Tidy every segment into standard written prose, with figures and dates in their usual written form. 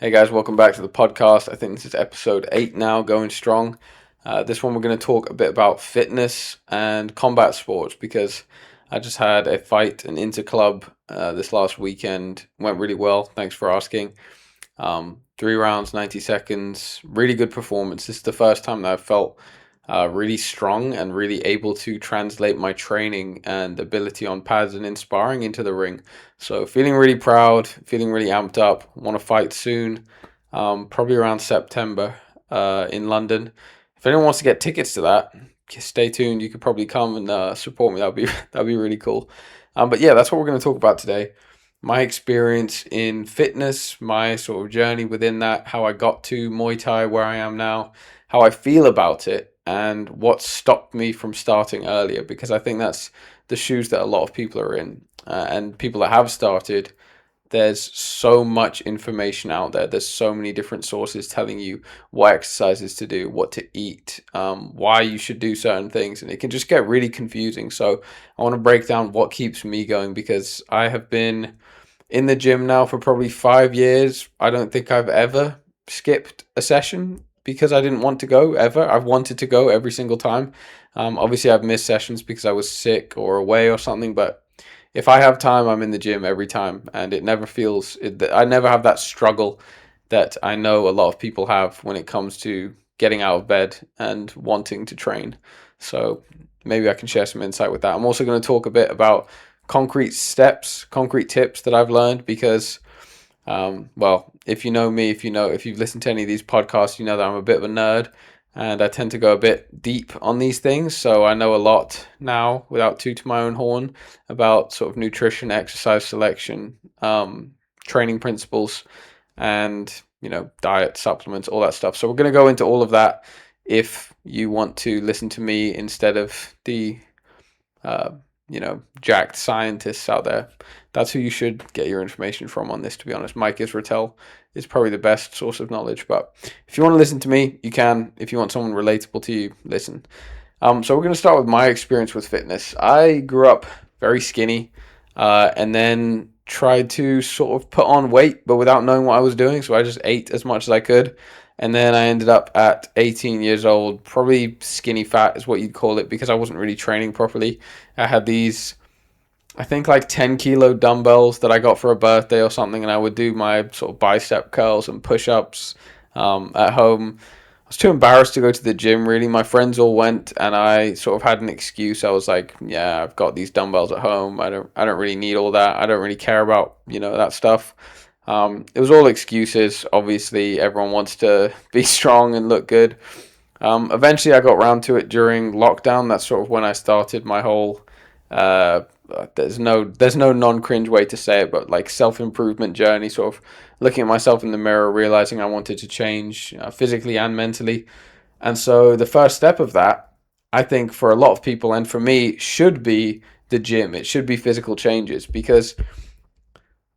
Hey guys, welcome back to the podcast. I think this is episode 8 now, going strong. This one we're going to talk a bit about fitness and combat sports because I just had a fight, an interclub this last weekend. Went really well, thanks for asking. 3 rounds, 90 seconds, really good performance. This is the first time that I've felt really strong and really able to translate my training and ability on pads and in sparring into the ring. So feeling really proud, feeling really amped up. Want to fight soon, probably around September in London. If anyone wants to get tickets to that, stay tuned. You could probably come and support me. That'd be really cool. But yeah, that's what we're going to talk about today. My experience in fitness, my sort of journey within that, how I got to Muay Thai where I am now, how I feel about it, and what stopped me from starting earlier, because I think that's the shoes that a lot of people are in. And people that have started, there's so much information out there. There's so many different sources telling you what exercises to do, what to eat, why you should do certain things, and it can just get really confusing. So I want to break down what keeps me going because I have been in the gym now for probably 5 years. I don't think I've ever skipped a session because I didn't want to go ever. I've wanted to go every single time. Obviously, I've missed sessions because I was sick or away or something, but if I have time, I'm in the gym every time, and it never feels. I never have that struggle that I know a lot of people have when it comes to getting out of bed and wanting to train. So maybe I can share some insight with that. I'm also going to talk a bit about concrete steps, concrete tips that I've learned because, well, if you know me, if you've listened to any of these podcasts, you know that I'm a bit of a nerd and I tend to go a bit deep on these things. So I know a lot now without tooting my own horn about sort of nutrition, exercise selection, training principles, and, diet, supplements, all that stuff. So we're going to go into all of that if you want to listen to me instead of the uh, jacked scientists out there. That's who you should get your information from on this, to be honest. Mike Israetel is probably the best source of knowledge. But if you want to listen to me, you can. If you want someone relatable to you, listen. So we're going to start with my experience with fitness. I grew up very skinny and then tried to sort of put on weight, but without knowing what I was doing. So I just ate as much as I could. And then I ended up at 18 years old, probably skinny fat is what you'd call it, because I wasn't really training properly. I had these, I think, like 10 kilo dumbbells that I got for a birthday or something, and I would do my sort of bicep curls and push ups at home. I was too embarrassed to go to the gym, really. My friends all went, and I sort of had an excuse. I was like, yeah, I've got these dumbbells at home. I don't really need all that. I don't really care about, that stuff. It was all excuses. Obviously, everyone wants to be strong and look good. Eventually, I got round to it during lockdown. That's sort of when I started my whole. There's no non-cringe way to say it, but like self-improvement journey. Sort of looking at myself in the mirror, realizing I wanted to change physically and mentally. And so the first step of that, I think, for a lot of people and for me, should be the gym. It should be physical changes because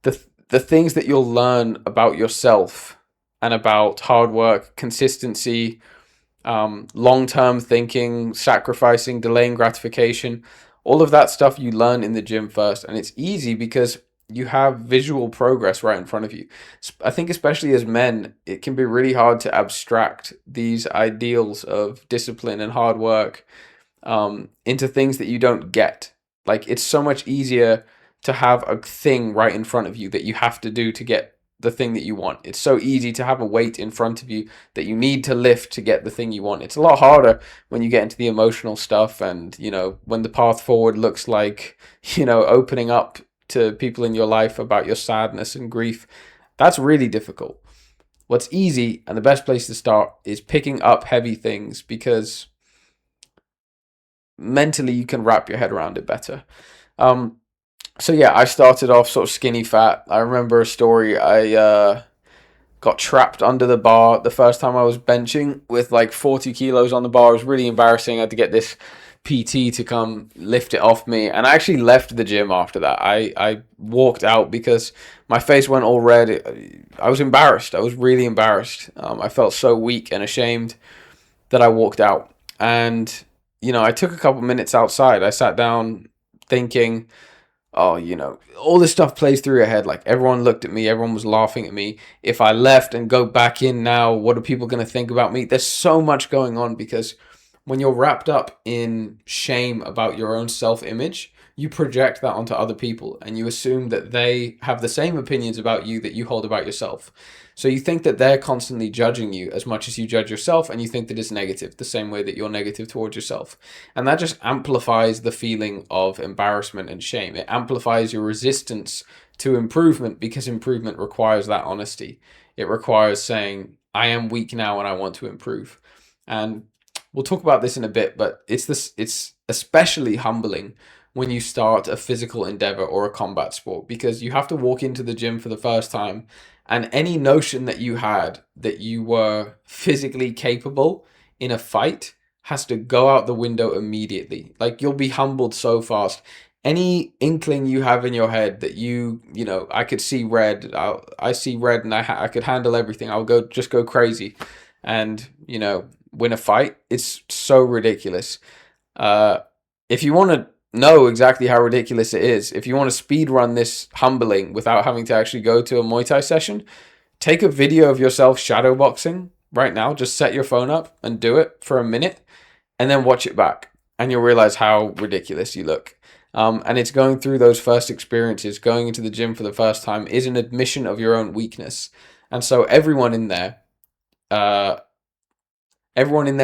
the the things that you'll learn about yourself and about hard work, consistency, long-term thinking, sacrificing, delaying gratification, all of that stuff you learn in the gym first. And it's easy because you have visual progress right in front of you. I think especially as men, it can be really hard to abstract these ideals of discipline and hard work into things that you don't get. Like, it's so much easier to have a thing right in front of you that you have to do to get the thing that you want. It's so easy to have a weight in front of you that you need to lift to get the thing you want. It's a lot harder when you get into the emotional stuff and, when the path forward looks like, opening up to people in your life about your sadness and grief. That's really difficult. What's easy and the best place to start is picking up heavy things because mentally you can wrap your head around it better. So yeah, I started off sort of skinny fat. I remember a story. I got trapped under the bar the first time I was benching with like 40 kilos on the bar. It was really embarrassing. I had to get this PT to come lift it off me. And I actually left the gym after that. I walked out because my face went all red. I was embarrassed. I was really embarrassed. I felt so weak and ashamed that I walked out. And, I took a couple minutes outside. I sat down thinking, oh, all this stuff plays through your head. Like, everyone looked at me, everyone was laughing at me. If I left and go back in now, what are people going to think about me? There's so much going on because when you're wrapped up in shame about your own self-image, you project that onto other people and you assume that they have the same opinions about you that you hold about yourself. So you think that they're constantly judging you as much as you judge yourself, and you think that it's negative, the same way that you're negative towards yourself. And that just amplifies the feeling of embarrassment and shame. It amplifies your resistance to improvement because improvement requires that honesty. It requires saying, I am weak now and I want to improve. And we'll talk about this in a bit, but it's especially humbling when you start a physical endeavor or a combat sport, because you have to walk into the gym for the first time, and any notion that you had that you were physically capable in a fight has to go out the window immediately. Like, you'll be humbled so fast. Any inkling you have in your head that I could see red, I see red and I could handle everything, I'll just go crazy and, win a fight. It's so ridiculous. If you want to know exactly how ridiculous it is, if you want to speed run this humbling without having to actually go to a Muay Thai session, take a video of yourself shadowboxing right now. Just set your phone up and do it for a minute and then watch it back, and you'll realize how ridiculous you look. And it's going through those first experiences, going into the gym for the first time is an admission of your own weakness. And so everyone in there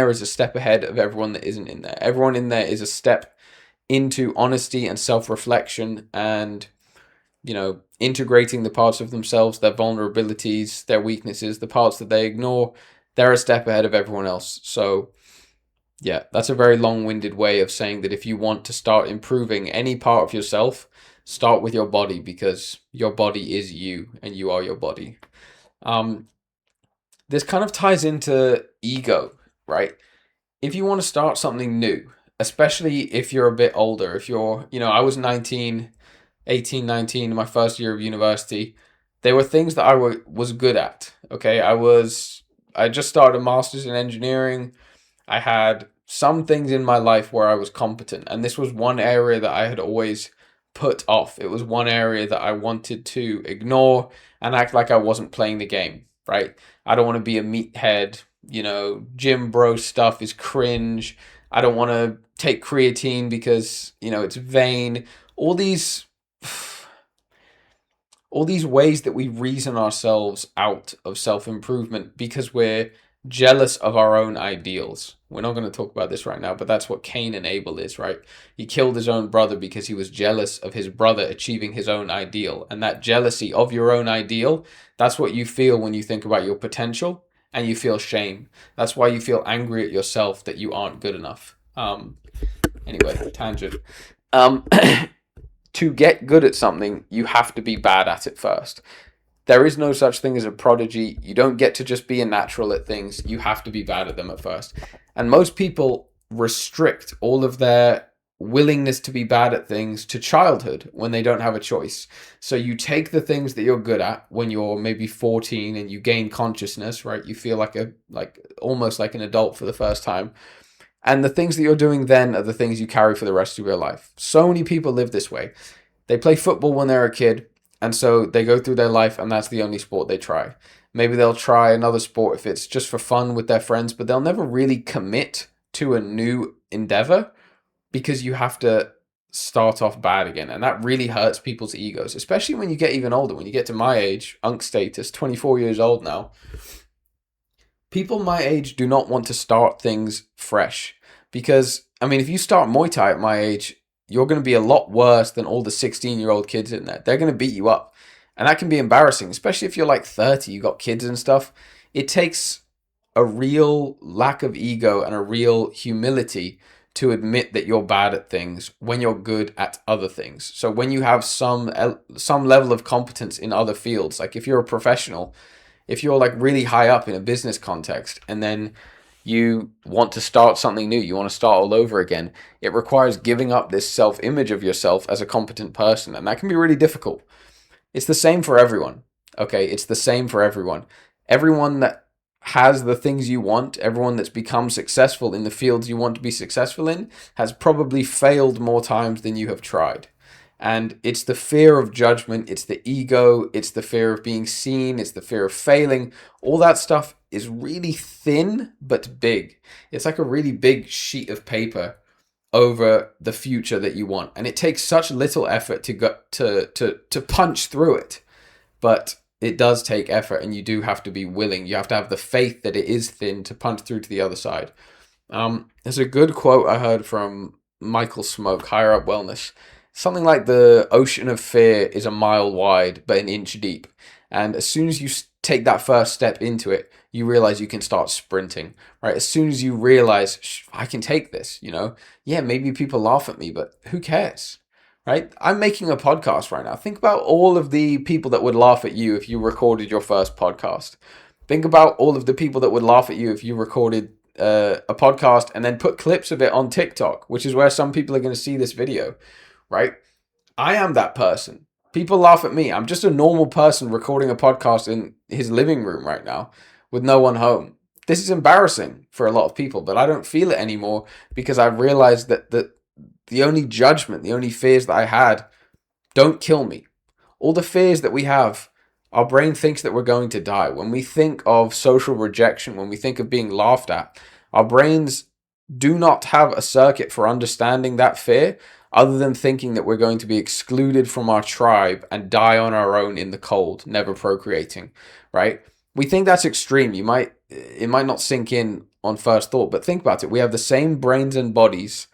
is a step ahead of everyone that isn't in there. Everyone in there is a step into honesty and self-reflection and, integrating the parts of themselves, their vulnerabilities, their weaknesses, the parts that they ignore. They're a step ahead of everyone else. So yeah, that's a very long-winded way of saying that if you want to start improving any part of yourself, start with your body, because your body is you and you are your body. This kind of ties into ego, right? If you want to start something new, especially if you're a bit older, if you're, I was 18, 19 in my first year of university, there were things that I was good at, okay? I just started a master's in engineering. I had some things in my life where I was competent, and this was one area that I had always put off. It was one area that I wanted to ignore and act like I wasn't playing the game, right? I don't want to be a meathead. Gym bro stuff is cringe. I don't want to take creatine because, it's vain. All these ways that we reason ourselves out of self-improvement because we're jealous of our own ideals. We're not going to talk about this right now, but that's what Cain and Abel is, right? He killed his own brother because he was jealous of his brother achieving his own ideal. And that jealousy of your own ideal, that's what you feel when you think about your potential, and you feel shame. That's why you feel angry at yourself that you aren't good enough. Anyway, tangent. To get good at something, you have to be bad at it first. There is no such thing as a prodigy. You don't get to just be a natural at things. You have to be bad at them at first. And most people restrict all of their willingness to be bad at things to childhood when they don't have a choice. So you take the things that you're good at when you're maybe 14 and you gain consciousness, right? You feel almost like an adult for the first time. And the things that you're doing then are the things you carry for the rest of your life. So many people live this way. They play football when they're a kid, and so they go through their life and that's the only sport they try. Maybe they'll try another sport if it's just for fun with their friends, but they'll never really commit to a new endeavor because you have to start off bad again. And that really hurts people's egos, especially when you get even older. When you get to my age, unk status, 24 years old now, people my age do not want to start things fresh because, if you start Muay Thai at my age, you're going to be a lot worse than all the 16-year-old kids in there. They're going to beat you up. And that can be embarrassing, especially if you're like 30, you got kids and stuff. It takes a real lack of ego and a real humility to admit that you're bad at things when you're good at other things. So when you have some level of competence in other fields, like if you're a professional, if you're like really high up in a business context and then you want to start something new, you want to start all over again, it requires giving up this self-image of yourself as a competent person. And that can be really difficult. It's the same for everyone. Okay, it's the same for everyone. Everyone that has the things you want, everyone that's become successful in the fields you want to be successful in, has probably failed more times than you have tried. And it's the fear of judgment, it's the ego, it's the fear of being seen, it's the fear of failing. All that stuff is really thin but big. It's like a really big sheet of paper over the future that you want. And it takes such little effort to go to punch through it. But it does take effort, and you do have to be willing. You have to have the faith that it is thin to punch through to the other side. There's a good quote I heard from Michael Smoke, Higher Up Wellness. Something like the ocean of fear is a mile wide, but an inch deep. And as soon as you take that first step into it, you realize you can start sprinting, right? As soon as you realize, I can take this, yeah, maybe people laugh at me, but who cares, right? I'm making a podcast right now. Think about all of the people that would laugh at you if you recorded your first podcast. Think about all of the people that would laugh at you if you recorded a podcast and then put clips of it on TikTok, which is where some people are going to see this video, right? I am that person. People laugh at me. I'm just a normal person recording a podcast in his living room right now with no one home. This is embarrassing for a lot of people, but I don't feel it anymore because I've realized that the only judgment, the only fears that I had don't kill me. All the fears that we have, our brain thinks that we're going to die. When we think of social rejection, when we think of being laughed at, our brains do not have a circuit for understanding that fear other than thinking that we're going to be excluded from our tribe and die on our own in the cold, never procreating, right? We think that's extreme. It might not sink in on first thought, but think about it. We have the same brains and bodies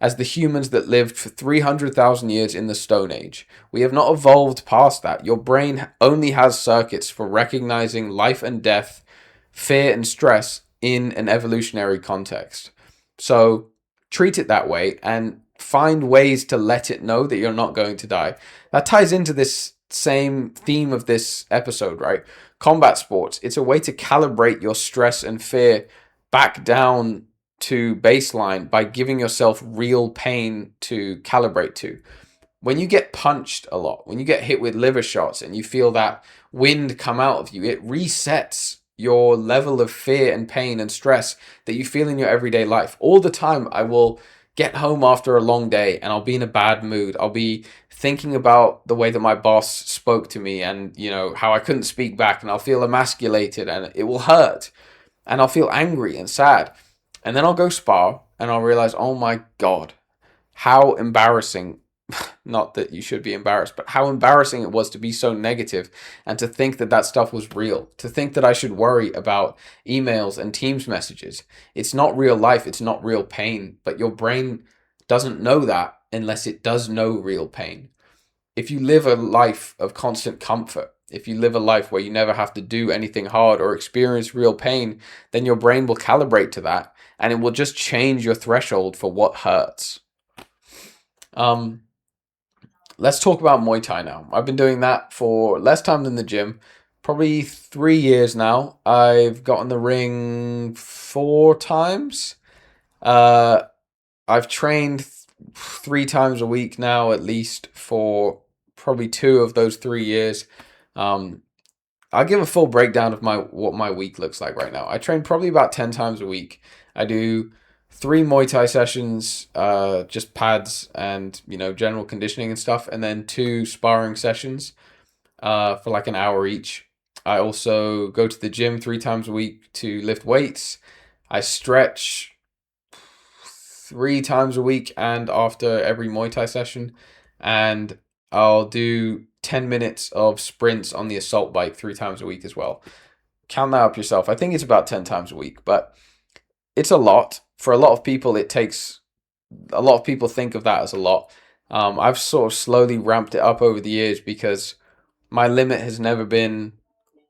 as the humans that lived for 300,000 years in the Stone Age. We have not evolved past that. Your brain only has circuits for recognizing life and death, fear and stress in an evolutionary context. So treat it that way and find ways to let it know that you're not going to die. That ties into this same theme of this episode, right? Combat sports. It's a way to calibrate your stress and fear back down to baseline by giving yourself real pain to calibrate to. When you get punched a lot, when you get hit with liver shots and you feel that wind come out of you, it resets your level of fear and pain and stress that you feel in your everyday life. All the time, I will get home after a long day and I'll be in a bad mood. I'll be thinking about the way that my boss spoke to me and, how I couldn't speak back, and I'll feel emasculated and it will hurt and I'll feel angry and sad. And then I'll go spar and I'll realize, oh my God, how embarrassing. Not that you should be embarrassed, but how embarrassing it was to be so negative and to think that that stuff was real, to think that I should worry about emails and Teams messages. It's not real life. It's not real pain, but your brain doesn't know that unless it does know real pain. If you live a life of constant comfort, if you live a life where you never have to do anything hard or experience real pain, then your brain will calibrate to that and it will just change your threshold for what hurts. Let's talk about Muay Thai now. I've been doing that for less time than the gym, probably 3 years now. I've gotten the ring 4 times. I've trained 3 times a week now, at least for probably 2 of those 3 years. I'll give a full breakdown of what my week looks like right now. I train probably about 10 times a week. I do 3 Muay Thai sessions, just pads and, general conditioning and stuff, and then 2 sparring sessions for like an hour each. I also go to the gym 3 times a week to lift weights. I stretch 3 times a week and after every Muay Thai session, and I'll do 10 minutes of sprints on the assault bike 3 times a week as well. Count that up yourself. I think it's about 10 times a week, but it's a lot. For a lot of people, a lot of people think of that as a lot. I've sort of slowly ramped it up over the years because my limit has never been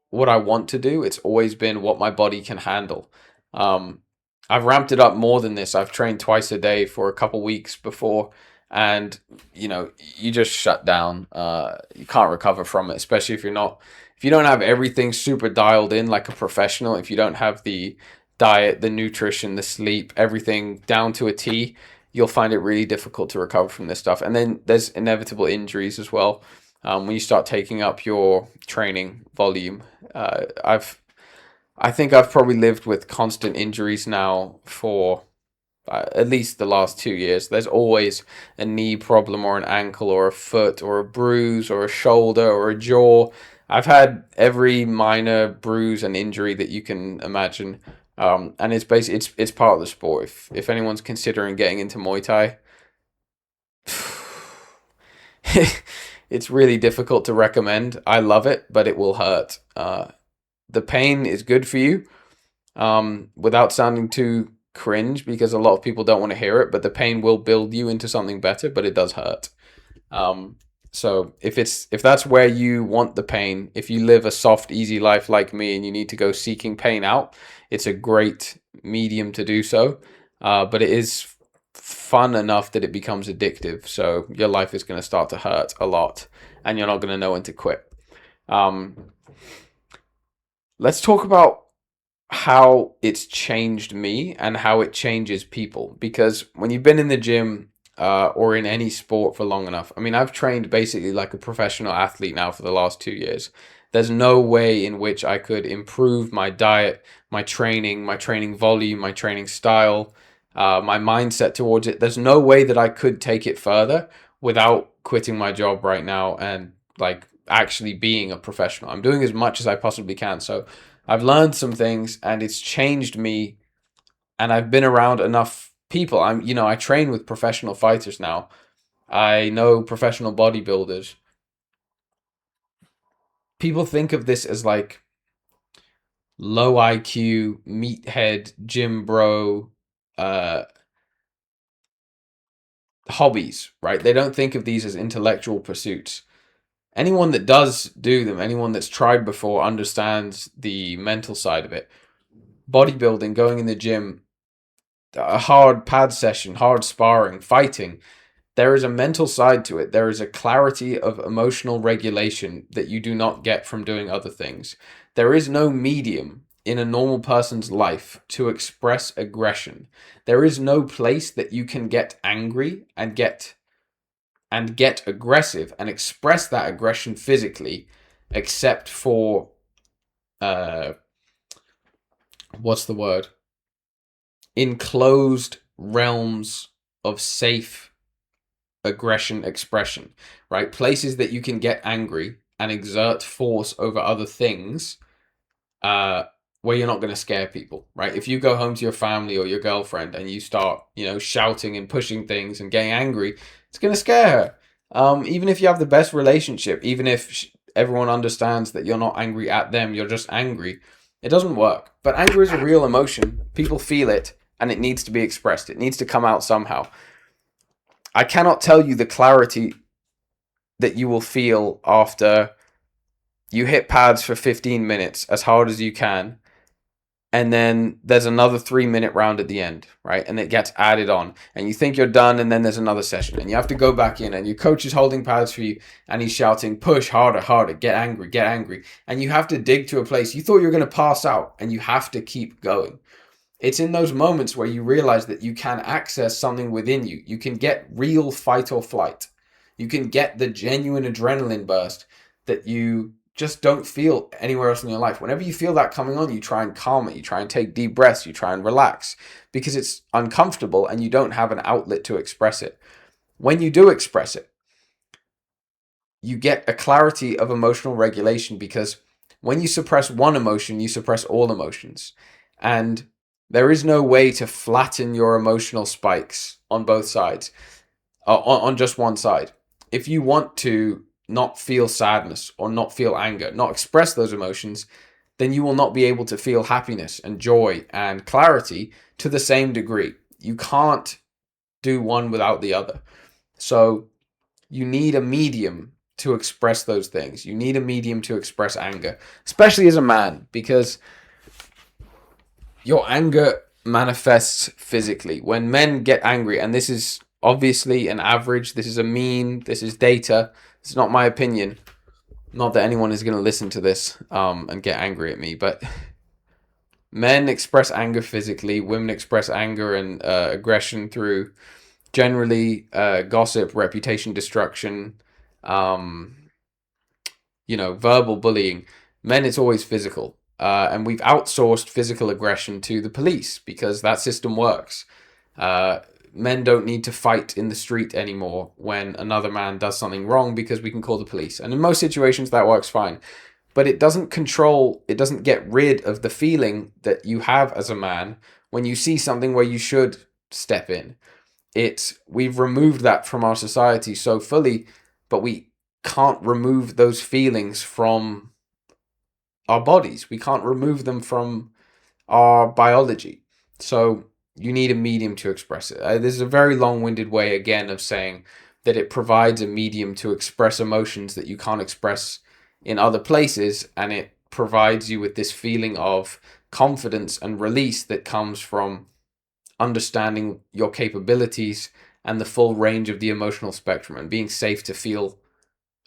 what I want to do. It's always been what my body can handle. I've ramped it up more than this. I've trained twice a day for a couple weeks before, and you just shut down. You can't recover from it, especially if you don't have everything super dialed in like a professional. If you don't have the diet, the nutrition, the sleep, everything down to a T, you'll find it really difficult to recover from this stuff. And then there's inevitable injuries as well. When you start taking up your training volume, I think I've probably lived with constant injuries now for At least the last 2 years. There's always a knee problem or an ankle or a foot or a bruise or a shoulder or a jaw. I've had every minor bruise and injury that you can imagine. And it's basically it's part of the sport. If anyone's considering getting into Muay Thai, it's really difficult to recommend. I love it, but it will hurt. The pain is good for you, without sounding too cringe, because a lot of people don't want to hear it, but the pain will build you into something better, but it does hurt. Um, so if that's where you want the pain, if you live a soft, easy life like me and you need to go seeking pain out, it's a great medium to do so. But it is fun enough that it becomes addictive. So your life is going to start to hurt a lot, and you're not going to know when to quit. Um, let's talk about how it's changed me and how it changes people. Because when you've been in the gym, or in any sport for long enough, I mean, I've trained basically like a professional athlete now for the last 2 years. There's no way in which I could improve my diet, my training volume, my training style, my mindset towards it. There's no way that I could take it further without quitting my job right now and like actually being a professional. I'm doing as much as I possibly can. So I've learned some things and it's changed me, and I've been around enough people. I train with professional fighters now. I know professional bodybuilders. People think of this as like low IQ, meathead, gym bro, uh, hobbies, right? They don't think of these as intellectual pursuits. Anyone that does do them, anyone that's tried before, understands the mental side of it. Bodybuilding, going in the gym, a hard pad session, hard sparring, fighting, there is a mental side to it. There is a clarity of emotional regulation that you do not get from doing other things. There is no medium in a normal person's life to express aggression. There is no place that you can get angry and get aggressive and express that aggression physically, except for uh what's the word? Enclosed realms of safe aggression expression, right? Places that you can get angry and exert force over other things, uh, where you're not going to scare people, right? If you go home to your family or your girlfriend and you start, shouting and pushing things and getting angry, it's going to scare her. Even if you have the best relationship, even if everyone understands that you're not angry at them, you're just angry, it doesn't work. But anger is a real emotion. People feel it and it needs to be expressed. It needs to come out somehow. I cannot tell you the clarity that you will feel after you hit pads for 15 minutes as hard as you can, and then there's another 3 minute round at the end, right? And it gets added on, and you think you're done, and then there's another session, and you have to go back in, and your coach is holding pads for you, and he's shouting, push harder, harder, get angry. And you have to dig to a place. You thought you were going to pass out, and you have to keep going. It's in those moments where you realize that you can access something within you. You can get real fight or flight. You can get the genuine adrenaline burst that you just don't feel anywhere else in your life. Whenever you feel that coming on, you try and calm it. You try and take deep breaths. You try and relax because it's uncomfortable and you don't have an outlet to express it. When you do express it, you get a clarity of emotional regulation, because when you suppress one emotion, you suppress all emotions. And there is no way to flatten your emotional spikes on both sides, on just one side. If you want to not feel sadness or not feel anger, not express those emotions, then you will not be able to feel happiness and joy and clarity to the same degree. You can't do one without the other. So you need a medium to express those things. You need a medium to express anger, especially as a man, because your anger manifests physically. When men get angry, and this is obviously an average, this is a mean, this is data, it's not my opinion. Not that anyone is going to listen to this and get angry at me, but men express anger physically, women express anger and aggression through generally gossip, reputation destruction, um, verbal bullying. Men, it's always physical. And we've outsourced physical aggression to the police because that system works. Uh, Men don't need to fight in the street anymore when another man does something wrong because we can call the police. And in most situations, that works fine. But it doesn't get rid of the feeling that you have as a man when you see something where you should step in. We've removed that from our society so fully, but we can't remove those feelings from our bodies. We can't remove them from our biology. So you need a medium to express it. This is a very long-winded way, again, of saying that it provides a medium to express emotions that you can't express in other places, and it provides you with this feeling of confidence and release that comes from understanding your capabilities and the full range of the emotional spectrum, and being safe to feel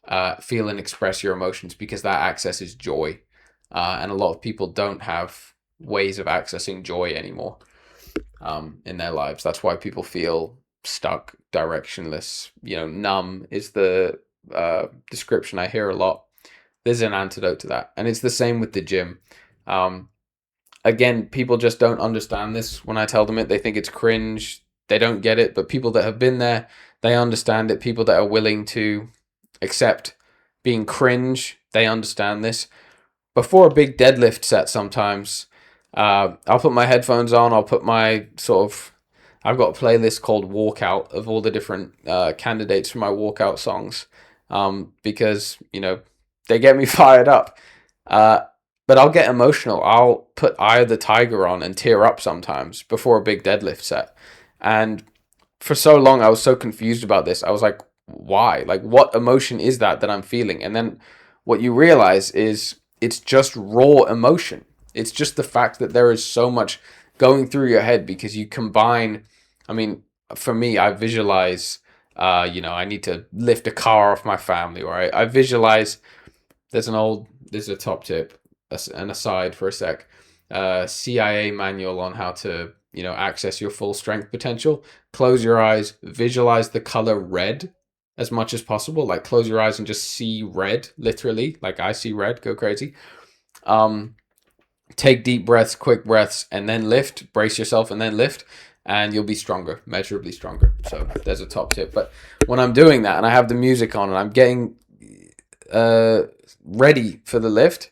and express your emotions, because that accesses joy. And a lot of people don't have ways of accessing joy anymore in their lives. That's why people feel stuck, directionless. Numb is the description I hear a lot. There's an antidote to that, and it's the same with the gym. Again, people just don't understand this when I tell them it. They think it's cringe. They don't get it. But people that have been there, they understand it. People that are willing to accept being cringe, they understand this. Before a big deadlift set, sometimes I'll put my headphones on. I'll put my I've got a playlist called Walkout of all the different candidates for my walkout songs, because they get me fired up. But I'll get emotional. I'll put Eye of the Tiger on and tear up sometimes before a big deadlift set. And for so long, I was so confused about this. I was like, why? Like, what emotion is that I'm feeling? And then what you realize is it's just raw emotion. It's just the fact that there is so much going through your head because you combine. I mean, for me, I visualize, I need to lift a car off my family, or I visualize. There's a top tip, an aside for a sec. CIA manual on how to, access your full strength potential. Close your eyes, visualize the color red as much as possible. Like, close your eyes and just see red, literally. Like, I see red, go crazy. Take deep breaths, quick breaths, and then lift. Brace yourself and then lift, and you'll be stronger, measurably stronger. So there's a top tip. But when I'm doing that and I have the music on and I'm getting ready for the lift,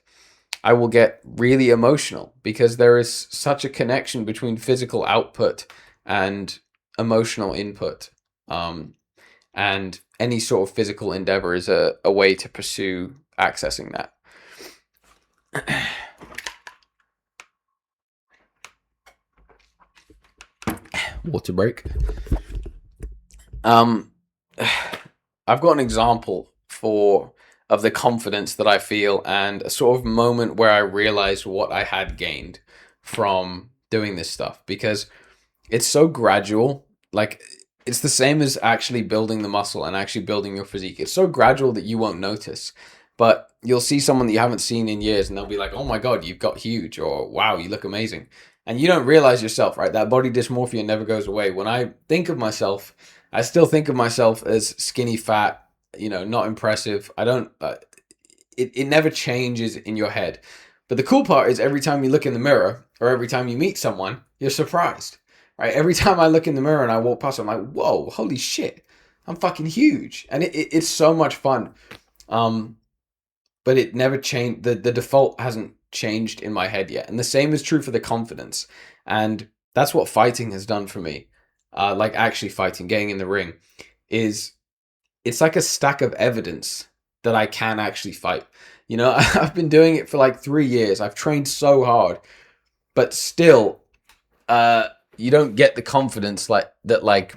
I will get really emotional because there is such a connection between physical output and emotional input. And any sort of physical endeavor is a way to pursue accessing that. Water break. I've got an example of the confidence that I feel, and a sort of moment where I realized what I had gained from doing this stuff, because it's so gradual. Like, it's the same as actually building the muscle and actually building your physique. It's so gradual that you won't notice, but you'll see someone that you haven't seen in years and they'll be like, oh my God, you've got huge, or wow, you look amazing. And you don't realize yourself, right? That body dysmorphia never goes away. When I think of myself, I still think of myself as skinny, fat, not impressive. I don't, it never changes in your head. But the cool part is every time you look in the mirror or every time you meet someone, you're surprised, right? Every time I look in the mirror and I walk past, I'm like, whoa, holy shit, I'm fucking huge. And it's so much fun. But it never changed. The default hasn't changed in my head yet. And the same is true for the confidence. And that's what fighting has done for me. Like actually fighting, getting in the ring, it's like a stack of evidence that I can actually fight. I've been doing it for like 3 years. I've trained so hard, but still, you don't get the confidence like,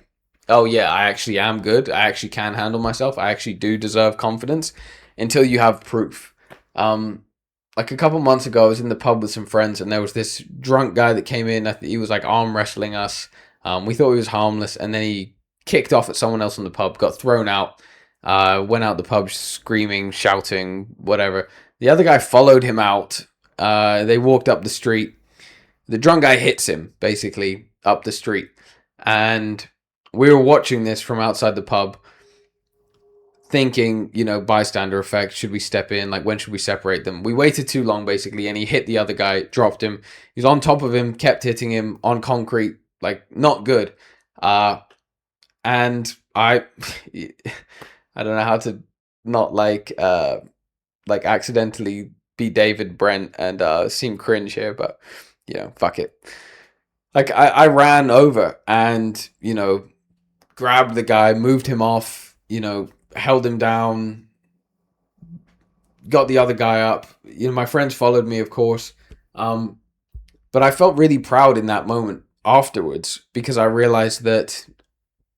oh yeah, I actually am good. I actually can handle myself. I actually do deserve confidence, until you have proof. Like a couple months ago, I was in the pub with some friends, and there was this drunk guy that came in. I think he was like arm wrestling us. We thought he was harmless, and then he kicked off at someone else in the pub, got thrown out, went out the pub screaming, shouting, whatever. The other guy followed him out. They walked up the street. The drunk guy hits him, basically, up the street. And we were watching this from outside the pub, thinking, bystander effect, should we step in? Like, when should we separate them? We waited too long, basically, and he hit the other guy, dropped him. He's on top of him, kept hitting him on concrete, like not good. Uh, and I, I don't know how to not like accidentally be David Brent and seem cringe here, but fuck it. Like I ran over and grabbed the guy, moved him off, held him down, got the other guy up. My friends followed me, of course. Um, but I felt really proud in that moment afterwards because I realized that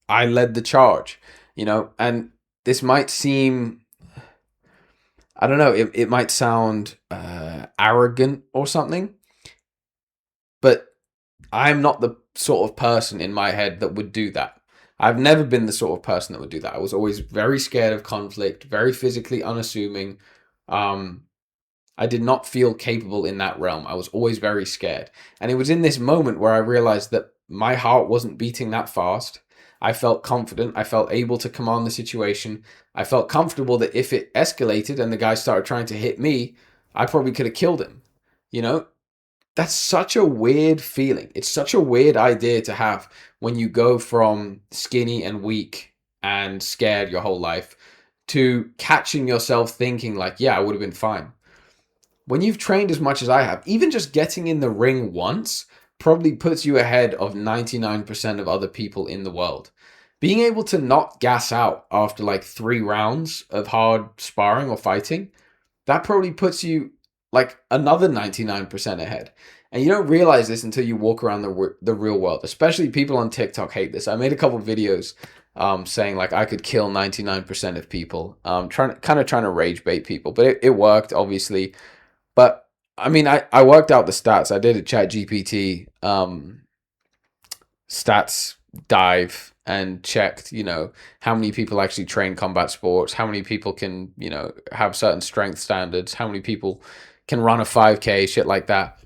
I led the charge, and this might seem, I don't know, it might sound arrogant or something, but I'm not the sort of person in my head that would do that. I've never been the sort of person that would do that. I was always very scared of conflict, very physically unassuming. Um, I did not feel capable in that realm. I was always very scared. And it was in this moment where I realized that my heart wasn't beating that fast. I felt confident. I felt able to command the situation. I felt comfortable that if it escalated and the guy started trying to hit me, I probably could have killed him. You know, that's such a weird feeling. It's such a weird idea to have when you go from skinny and weak and scared your whole life to catching yourself thinking like, yeah, I would have been fine. When you've trained as much as I have, even just getting in the ring once probably puts you ahead of 99% of other people in the world. Being able to not gas out after like 3 rounds of hard sparring or fighting, that probably puts you like another 99% ahead. And you don't realize this until you walk around the real world. Especially people on TikTok hate this. I made a couple videos saying like I could kill 99% of people, trying to rage bait people, but it worked obviously. But I mean, I worked out the stats. I did a chat GPT stats dive and checked, how many people actually train combat sports, how many people can, have certain strength standards, how many people can run a 5K, shit like that,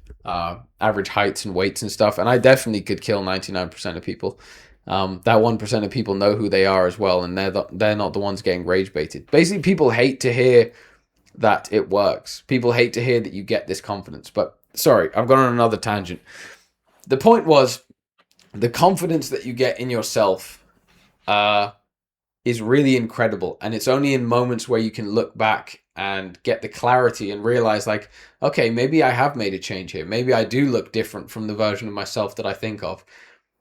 average heights and weights and stuff. And I definitely could kill 99% of people. That 1% of people know who they are as well, and they're not the ones getting rage baited. Basically, people hate to hear that it works. People hate to hear that you get this confidence. But sorry, I've gone on another tangent. The point was the confidence that you get in yourself is really incredible. And it's only in moments where you can look back and get the clarity and realize like, okay, maybe I have made a change here. Maybe I do look different from the version of myself that I think of.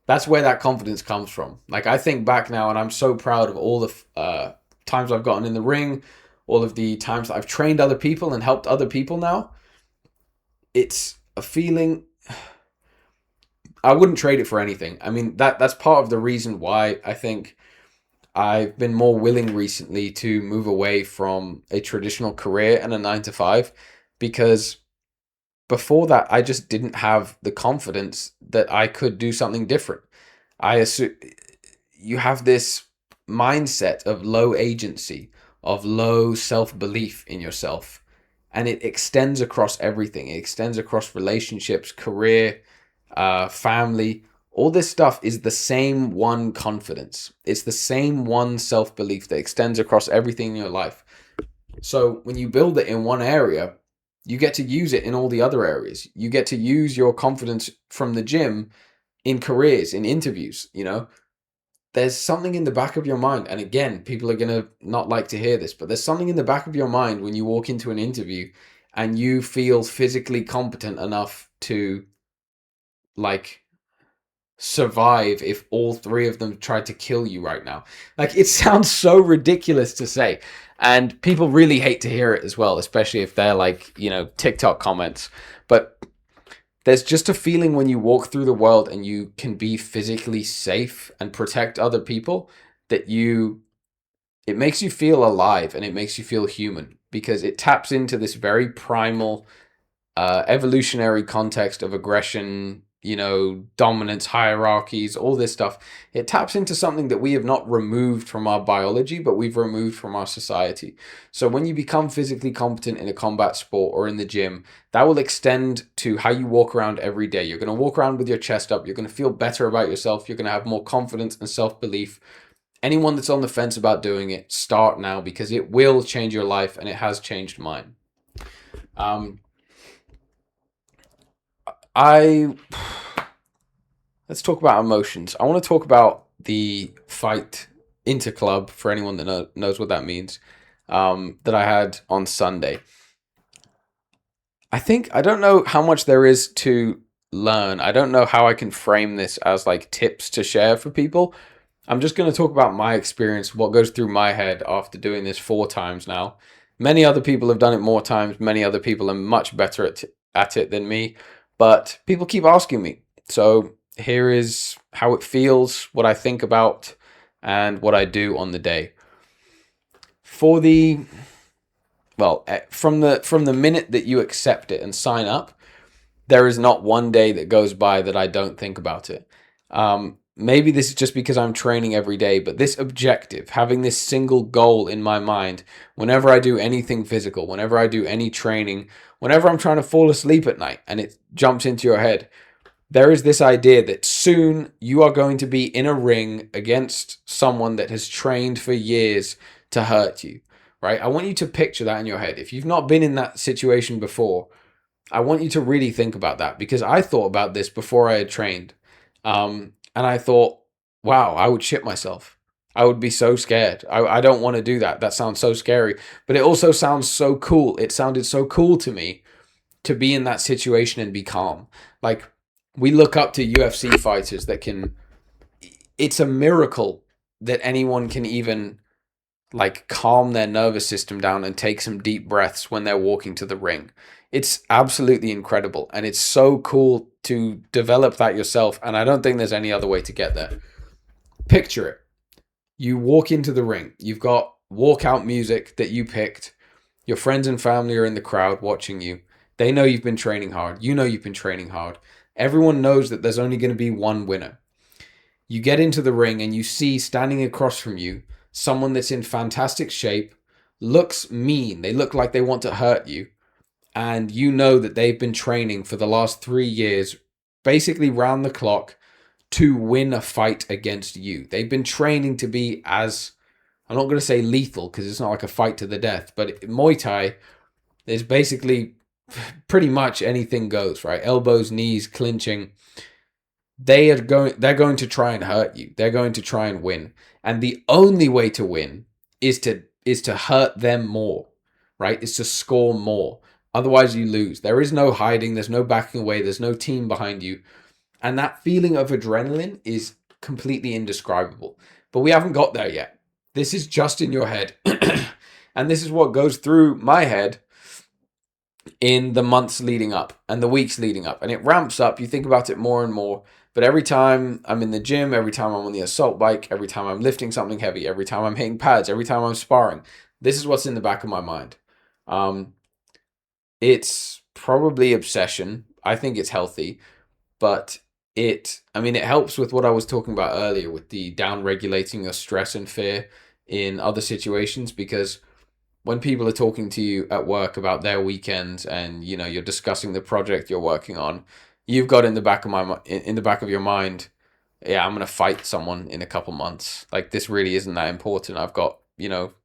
That's where that confidence comes from. Like I think back now and I'm so proud of all the times I've gotten in the ring, all of the times that I've trained other people and helped other people now. It's a feeling I wouldn't trade it for anything. I mean, that's part of the reason why I think I've been more willing recently to move away from a traditional career and a 9 to 5, because before that I just didn't have the confidence that I could do something different. I assume you have this mindset of low agency, of low self-belief in yourself, and it extends across everything. It extends across relationships, career, family. All this stuff is the same one confidence. It's the same one self-belief that extends across everything in your life. So when you build it in one area, you get to use it in all the other areas. You get to use your confidence from the gym in careers, in interviews. There's something in the back of your mind, and again, people are going to not like to hear this, but there's something in the back of your mind when you walk into an interview and you feel physically competent enough to like survive if all three of them tried to kill you right now. Like, it sounds so ridiculous to say, and people really hate to hear it as well, especially if they're like, TikTok comments. But there's just a feeling when you walk through the world and you can be physically safe and protect other people that it makes you feel alive and it makes you feel human, because it taps into this very primal evolutionary context of aggression, dominance, hierarchies, all this stuff. It taps into something that we have not removed from our biology, but we've removed from our society. So when you become physically competent in a combat sport or in the gym, that will extend to how you walk around every day. You're going to walk around with your chest up. You're going to feel better about yourself. You're going to have more confidence and self-belief. Anyone that's on the fence about doing it, start now, because it will change your life, and it has changed mine. I let's talk about emotions. I want to talk about the fight interclub for anyone that knows what that means. That I had on Sunday. I don't know how much there is to learn. I don't know how I can frame this as like tips to share for people. I'm just going to talk about my experience, what goes through my head after doing this 4 times now. Many other people have done it more times. Many other people are much better at it than me, but people keep asking me. So here is how it feels, what I think about, and what I do on the day. For the from the minute that you accept it and sign up, there is not one day that goes by that I don't think about it. Maybe this is just because I'm training every day, but this objective, having this single goal in my mind, whenever I do anything physical, whenever I do any training, whenever I'm trying to fall asleep at night and it jumps into your head, there is this idea that soon you are going to be in a ring against someone that has trained for years to hurt you, right? I want you to picture that in your head. If you've not been in that situation before, I want you to really think about that, because I thought about this before I had trained. And I thought, wow, I would shit myself. I would be so scared. I don't want to do that. That sounds so scary. But it also sounds so cool. It sounded so cool to me to be in that situation and be calm. Like, we look up to UFC fighters that can. It's a miracle that anyone can even like calm their nervous system down and take some deep breaths when they're walking to the ring. It's absolutely incredible, and it's so cool to develop that yourself, and I don't think there's any other way to get there. Picture it. You walk into the ring. You've got walkout music that you picked. Your friends and family are in the crowd watching you. They know you've been training hard. You know you've been training hard. Everyone knows that there's only going to be one winner. You get into the ring and you see standing across from you someone that's in fantastic shape, looks mean. They look like they want to hurt you. And you know that they've been training for the last 3 years, basically round the clock, to win a fight against you. They've been training to be as, I'm not going to say lethal because it's not like a fight to the death, but Muay Thai is basically pretty much anything goes, right? Elbows, knees, clinching. They're going to try and hurt you. They're going to try and win. And the only way to win is to hurt them more, right? Is to score more. Otherwise you lose. There is no hiding, there's no backing away, there's no team behind you. And that feeling of adrenaline is completely indescribable. But we haven't got there yet. This is just in your head. And this is what goes through my head in the months leading up and the weeks leading up. And it ramps up. You think about it more and more. But every time I'm in the gym, every time I'm on the assault bike, every time I'm lifting something heavy, every time I'm hitting pads, every time I'm sparring, this is what's in the back of my mind. It's probably obsession. I think it's healthy, but it helps with what I was talking about earlier with the down regulating your stress and fear in other situations, because when people are talking to you at work about their weekends and you're discussing the project you're working on, you've got in the back of your mind, yeah, I'm gonna fight someone in a couple months. Like, this really isn't that important. I've got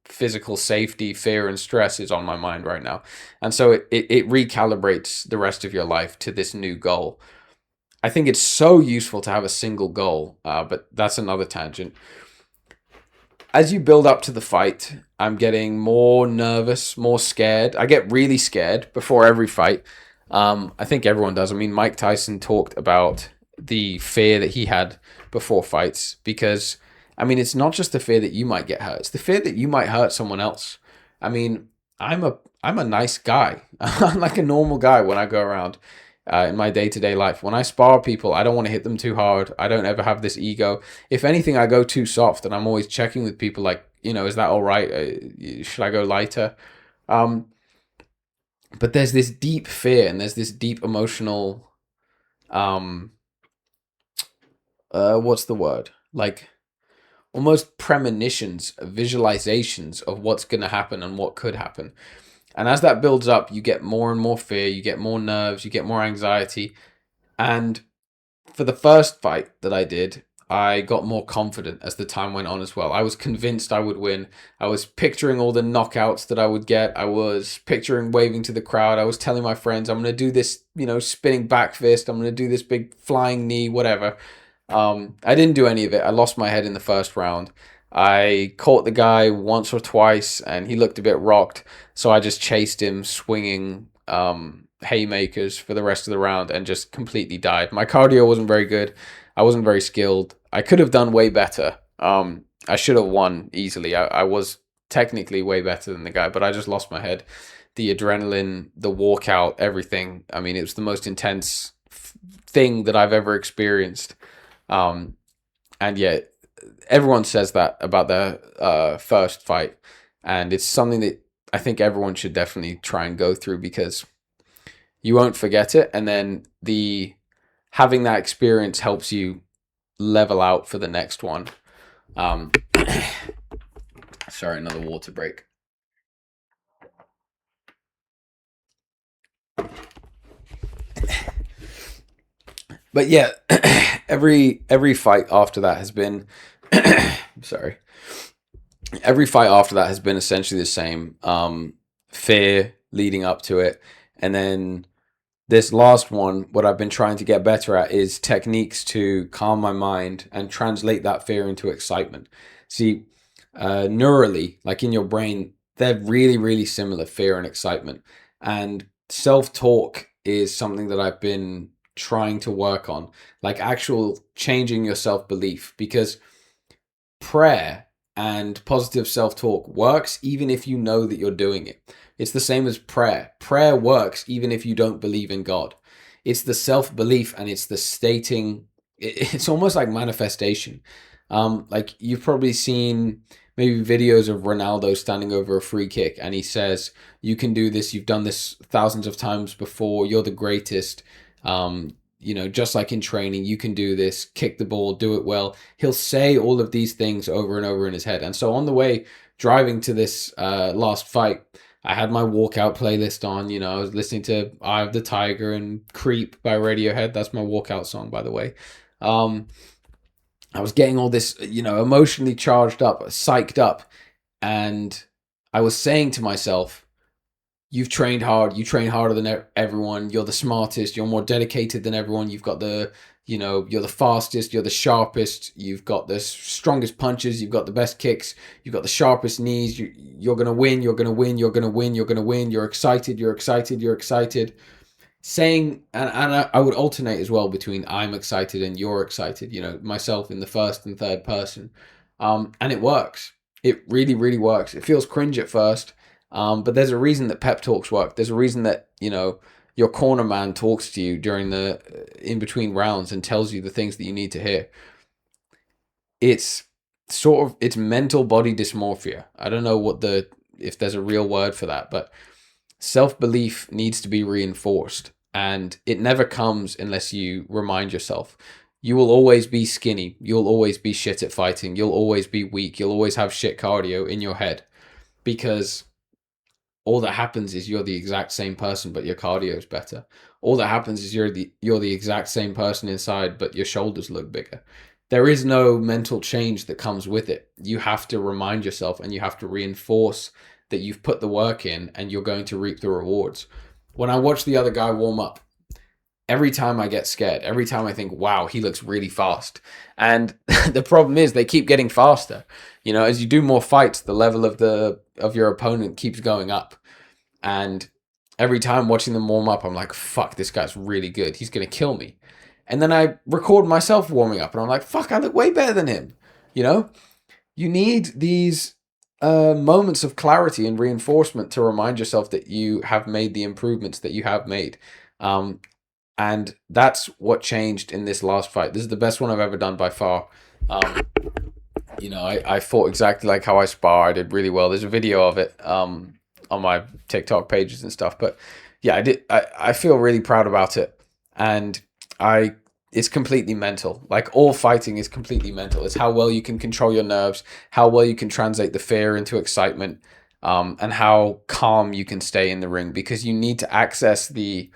physical safety, fear, and stress is on my mind right now, and so it recalibrates the rest of your life to this new goal. I think it's so useful to have a single goal, but that's another tangent. As you build up to the fight, I'm getting more nervous, more scared. I get really scared before every fight. I think everyone does. I mean, Mike Tyson talked about the fear that he had before fights, because, I mean, it's not just the fear that you might get hurt. It's the fear that you might hurt someone else. I mean, I'm a nice guy. I'm like a normal guy when I go around. In my day-to-day life, when I spar people, I don't want to hit them too hard. I don't ever have this ego. If anything, I go too soft, and I'm always checking with people like, is that all right? Should I go lighter? But there's this deep fear, and there's this deep emotional, what's the word? Like, almost premonitions, visualizations of what's going to happen and what could happen. And as that builds up, you get more and more fear, you get more nerves, you get more anxiety. And for the first fight that I did, I got more confident as the time went on as well. I was convinced I would win. I was picturing all the knockouts that I would get. I was picturing waving to the crowd. I was telling my friends, I'm going to do this, spinning back fist. I'm going to do this big flying knee, whatever. I didn't do any of it. I lost my head in the first round. I caught the guy once or twice, and he looked a bit rocked. So I just chased him, swinging haymakers for the rest of the round, and just completely died. My cardio wasn't very good. I wasn't very skilled. I could have done way better. I should have won easily. I was technically way better than the guy, but I just lost my head. The adrenaline, the walkout, everything. I mean, it was the most intense thing that I've ever experienced. Um, and yet, everyone says that about their first fight, and it's something that I think everyone should definitely try and go through because you won't forget it, and then the having that experience helps you level out for the next one. Um, sorry, another water break. But yeah, every fight after that has been sorry. Every fight after that has been essentially the same. Fear leading up to it, and then this last one, what I've been trying to get better at is techniques to calm my mind and translate that fear into excitement. See, neurally, like in your brain, they're really, really similar, fear and excitement. And self talk is something that I've been trying to work on, like actual changing your self belief, because prayer and positive self talk works even if you know that you're doing it. It's the same as prayer. Prayer works even if you don't believe in God. It's the self belief and it's the stating, it's almost like manifestation. Like you've probably seen maybe videos of Ronaldo standing over a free kick and he says, "You can do this. You've done this thousands of times before. You're the greatest." Just like in training, you can do this, kick the ball, do it well. He'll say all of these things over and over in his head. And so on the way driving to this last fight, I had my walkout playlist on. I was listening to Eye of the Tiger and Creep by Radiohead. That's my walkout song, by the way. I was getting all this, emotionally charged up, psyched up. And I was saying to myself, you've trained hard. You train harder than everyone. You're the smartest. You're more dedicated than everyone. You've got you're the fastest. You're the sharpest. You've got the strongest punches. You've got the best kicks. You've got the sharpest knees. You're going to win. You're going to win. You're going to win. You're going to win. You're excited. You're excited. You're excited. Saying, and I would alternate as well between I'm excited and you're excited, myself in the first and third person. And it works. It really, really works. It feels cringe at first. But there's a reason that pep talks work. There's a reason that, your corner man talks to you during the in between rounds and tells you the things that you need to hear. It's it's mental body dysmorphia. I don't know if there's a real word for that, but self-belief needs to be reinforced, and it never comes unless you remind yourself. You will always be skinny. You'll always be shit at fighting. You'll always be weak. You'll always have shit cardio in your head because all that happens is you're the exact same person, but your cardio is better. All that happens is you're the exact same person inside, but your shoulders look bigger. There is no mental change that comes with it. You have to remind yourself and you have to reinforce that you've put the work in and you're going to reap the rewards. When I watch the other guy warm up, every time I get scared, every time I think, wow, he looks really fast. And the problem is they keep getting faster. As you do more fights, the level of your opponent keeps going up. And every time watching them warm up, I'm like, fuck, this guy's really good. He's going to kill me. And then I record myself warming up and I'm like, fuck, I look way better than him. You need these moments of clarity and reinforcement to remind yourself that you have made the improvements that you have made. And that's what changed in this last fight. This is the best one I've ever done by far. I fought exactly like how I spar. I did really well. There's a video of it on my TikTok pages and stuff. But yeah, I feel really proud about it. And it's completely mental. Like all fighting is completely mental. It's how well you can control your nerves, how well you can translate the fear into excitement, and how calm you can stay in the ring, because you need to access the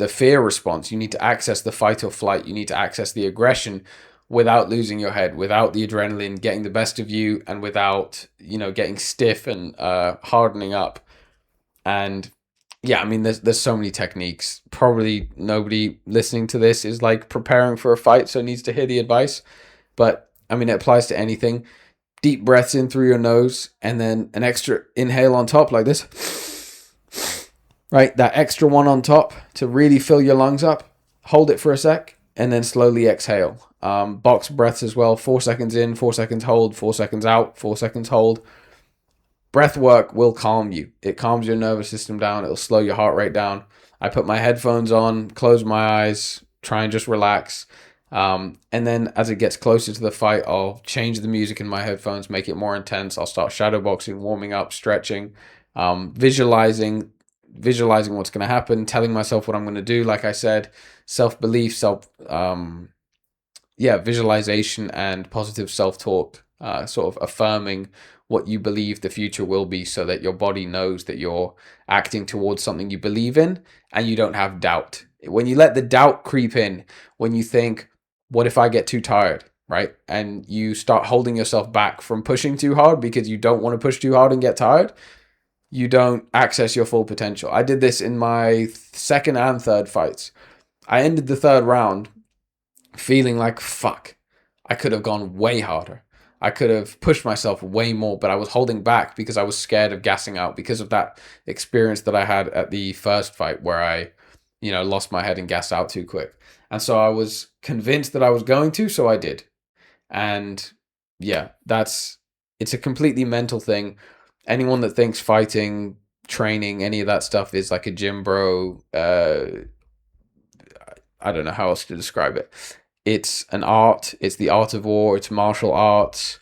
fear response. You need to access the fight or flight. You need to access the aggression without losing your head, without the adrenaline getting the best of you, and without, getting stiff and hardening up. And yeah, I mean, there's so many techniques. Probably nobody listening to this is like preparing for a fight, so needs to hear the advice. But I mean, it applies to anything. Deep breaths in through your nose, and then an extra inhale on top, like this. Right, that extra one on top to really fill your lungs up. Hold it for a sec, and then slowly exhale. Box breaths as well. 4 seconds in, 4 seconds hold, 4 seconds out, 4 seconds hold. Breath work will calm you. It calms your nervous system down. It'll slow your heart rate down. I put my headphones on, close my eyes, try and just relax. And then as it gets closer to the fight, I'll change the music in my headphones, make it more intense. I'll start shadowboxing, warming up, stretching, visualizing what's going to happen, telling myself what I'm going to do. Like I said, self-belief, visualization and positive self-talk, sort of affirming what you believe the future will be, so that your body knows that you're acting towards something you believe in and you don't have doubt. When you let the doubt creep in, when you think, what if I get too tired, right? And you start holding yourself back from pushing too hard because you don't want to push too hard and get tired, you don't access your full potential. I did this in my second and third fights. I ended the third round feeling like, fuck, I could have gone way harder. I could have pushed myself way more, but I was holding back because I was scared of gassing out because of that experience that I had at the first fight where I, lost my head and gassed out too quick. And so I was convinced that I was going to, so I did. And yeah, it's a completely mental thing. Anyone that thinks fighting, training, any of that stuff is like a gym bro, I don't know how else to describe it. It's an art. It's the art of war. It's martial arts.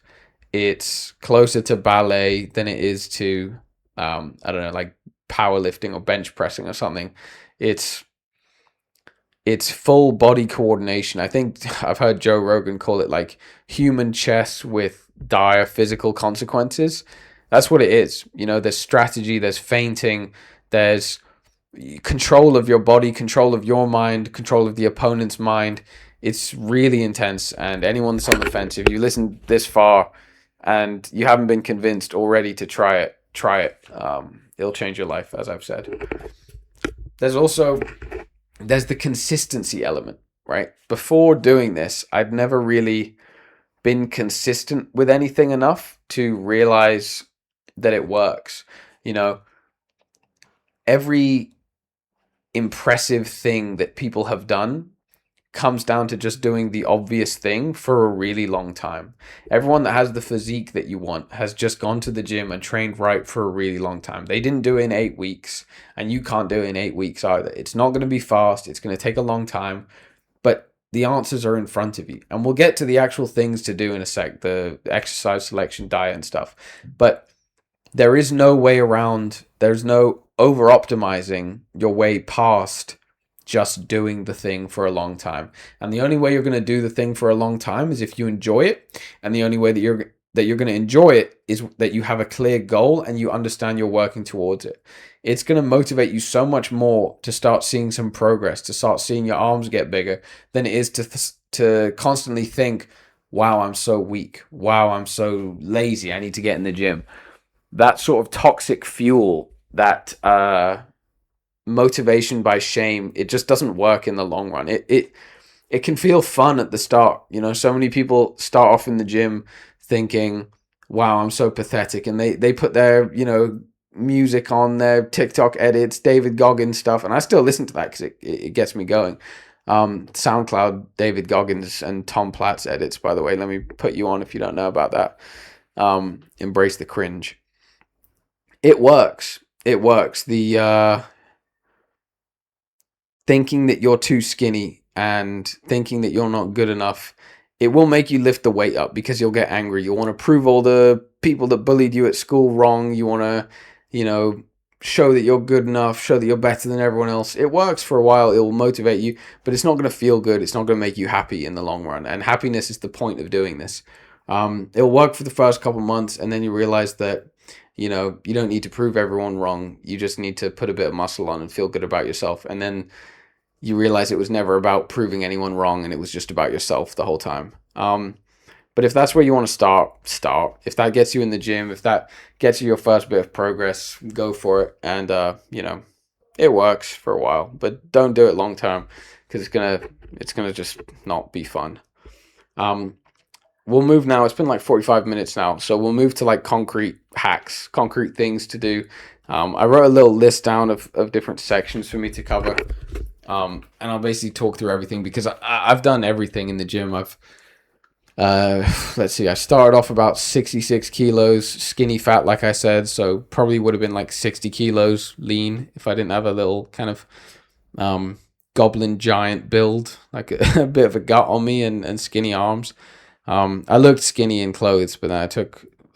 It's closer to ballet than it is to, I don't know, like powerlifting or bench pressing or something. It's it's full body coordination. I think I've heard Joe Rogan call it like human chess with dire physical consequences. That's what it is. There's strategy, there's feinting, there's control of your body, control of your mind, control of the opponent's mind. It's really intense. And anyone that's on the fence, if you listen this far and you haven't been convinced already to try it, try it. It'll change your life, as I've said. There's also there's the consistency element, right? Before doing this, I'd never really been consistent with anything enough to realize that it works. Every impressive thing that people have done comes down to just doing the obvious thing for a really long time. Everyone that has the physique that you want has just gone to the gym and trained right for a really long time. They didn't do it in 8 weeks, and you can't do it in 8 weeks either. It's not going to be fast. It's going to take a long time, but the answers are in front of you. And we'll get to the actual things to do in a sec, the exercise selection, diet and stuff. But there is no way around, there's no over optimizing your way past just doing the thing for a long time. And the only way you're going to do the thing for a long time is if you enjoy it. And the only way that you're going to enjoy it is that you have a clear goal and you understand you're working towards it. It's going to motivate you so much more to start seeing some progress, to start seeing your arms get bigger, than it is to constantly think, wow, I'm so weak. Wow, I'm so lazy. I need to get in the gym. That sort of toxic fuel, that motivation by shame, it just doesn't work in the long run. It can feel fun at the start. So many people start off in the gym thinking, wow, I'm so pathetic, and they put their music on, their TikTok edits, David Goggins stuff, and I still listen to that because it gets me going. SoundCloud, David Goggins and Tom Platt's edits, by the way, let me put you on if you don't know about that. Embrace the cringe. It works. The thinking that you're too skinny and thinking that you're not good enough, it will make you lift the weight up because you'll get angry. You'll want to prove all the people that bullied you at school wrong. You want to, show that you're good enough, show that you're better than everyone else. It works for a while. It will motivate you, but it's not going to feel good. It's not going to make you happy in the long run. And happiness is the point of doing this. It'll work for the first couple months, and then you realize that, you don't need to prove everyone wrong. You just need to put a bit of muscle on and feel good about yourself. And then you realize it was never about proving anyone wrong, and it was just about yourself the whole time. But if that's where you want to start. If that gets you in the gym, if that gets you your first bit of progress, go for it. And, It works for a while, but don't do it long term because it's gonna just not be fun. Um, we'll move now. It's been like 45 minutes now, so we'll move to like concrete hacks, concrete things to do. I wrote a little list down of different sections for me to cover, and I'll basically talk through everything because I've done everything in the gym. Let's see, I started off about 66 kilos, skinny fat, like I said, so probably would have been like 60 kilos lean if I didn't have a little kind of um, goblin giant build, like a bit of a gut on me and skinny arms. I looked skinny in clothes, but then